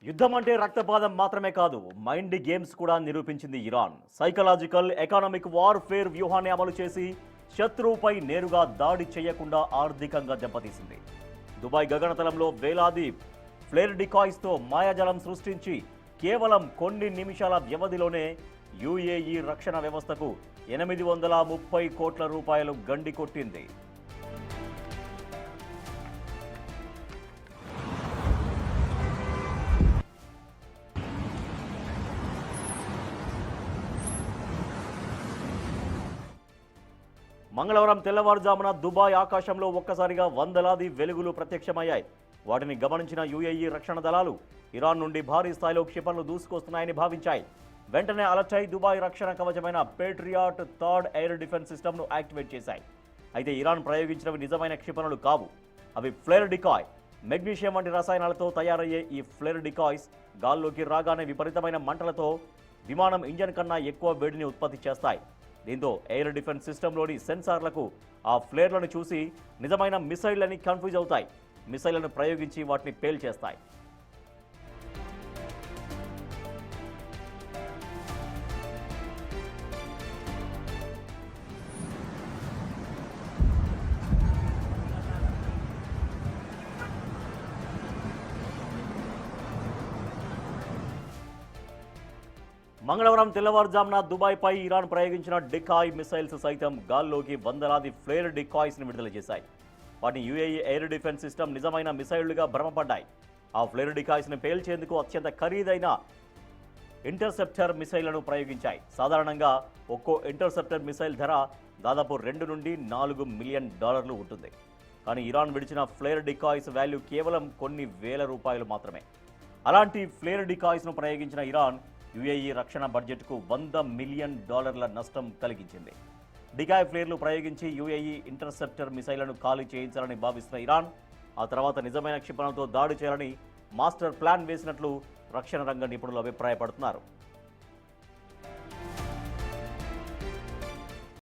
యుద్ధం అంటే రక్తపాతం మాత్రమే కాదు, మైండ్ గేమ్స్ కూడా నిరూపించింది ఇరాన్. సైకలాజికల్ ఎకనామిక్ వార్ఫేర్ వ్యూహాన్ని అమలు చేసి శత్రువుపై నేరుగా దాడి చేయకుండా ఆర్థికంగా దెబ్బతీసింది. దుబాయ్ గగనతలంలో వేలాది ఫ్లేర్ డికాయ్స్తో మాయాజాలం సృష్టించి కేవలం కొన్ని నిమిషాల వ్యవధిలోనే యుఏఈ రక్షణ వ్యవస్థకు 830 కోట్ల రూపాయలు గండి కొట్టింది. మంగళవారం తెల్లవారుజామున దుబాయ్ ఆకాశంలో ఒక్కసారిగా వందలాది వెలుగులు ప్రత్యక్షమయ్యాయి. వాటిని గమనించిన యుఏఈ రక్షణ దళాలు ఇరాన్ నుండి భారీ స్థాయిలో క్షిపణులు దూసుకొస్తున్నాయని భావించాయి. వెంటనే అలర్ట్ అయి దుబాయ్ రక్షణ కవచమైన పేట్రియాట్ థర్డ్ ఎయిర్ డిఫెన్స్ సిస్టమ్ను యాక్టివేట్ చేశాయి. అయితే ఇరాన్ ప్రయోగించినవి నిజమైన క్షిపణులు కావు, అవి ఫ్లేర్ డికాయ్. మెగ్నీషియం వంటి రసాయనాలతో తయారయ్యే ఈ ఫ్లేర్ డికాయ్స్ గాల్లోకి రాగానే విపరీతమైన మంటలతో విమానం ఇంజన్ కన్నా ఎక్కువ వేడిని ఉత్పత్తి చేస్తాయి. దీంతో ఎయిర్ డిఫెన్స్ సిస్టంలోని సెన్సార్లకు ఆ ఫ్లేర్లను చూసి నిజమైన మిసైళ్లని కన్ఫ్యూజ్ అవుతాయి. మిసైళ్లను ప్రయోగించి వాటిని పేల్చేస్తాయి. మంగళవారం తెల్లవారుజామున దుబాయ్పై ఇరాన్ ప్రయోగించిన డికాయ్ మిసైల్స్ సైతం గాల్లోకి వందలాది ఫ్లేర్ డికాయ్స్ని విడుదల చేశాయి. వాటిని యుఏఈ ఎయిర్ డిఫెన్స్ సిస్టమ్ నిజమైన మిసైళ్లుగా భ్రమపడ్డాయి. ఆ ఫ్లేర్ డికాయ్స్ని పేల్చేందుకు అత్యంత ఖరీదైన ఇంటర్సెప్టర్ మిసైళ్లను ప్రయోగించాయి. సాధారణంగా ఒక్కో ఇంటర్సెప్టర్ మిసైల్ ధర దాదాపు 2 నుండి 4 మిలియన్ డాలర్లు ఉంటుంది. కానీ ఇరాన్ విడిచిన ఫ్లేర్ డికాయ్స్ వాల్యూ కేవలం కొన్ని వేల రూపాయలు మాత్రమే. అలాంటి ఫ్లేర్ డికాయ్స్ను ప్రయోగించిన ఇరాన్ యుఏఈ రక్షణ బడ్జెట్కు $100 మిలియన్ నష్టం కలిగించింది. డికాయ్ ఫ్లేర్లు ప్రయోగించి యుఏఈ ఇంటర్సెప్టర్ మిసైళ్లను ఖాళీ చేయించాలని భావిస్తున్న ఇరాన్ ఆ తర్వాత నిజమైన క్షిపణులతో దాడి చేయాలని మాస్టర్ ప్లాన్ వేసినట్లు రక్షణ రంగ నిపుణులు అభిప్రాయపడుతున్నారు.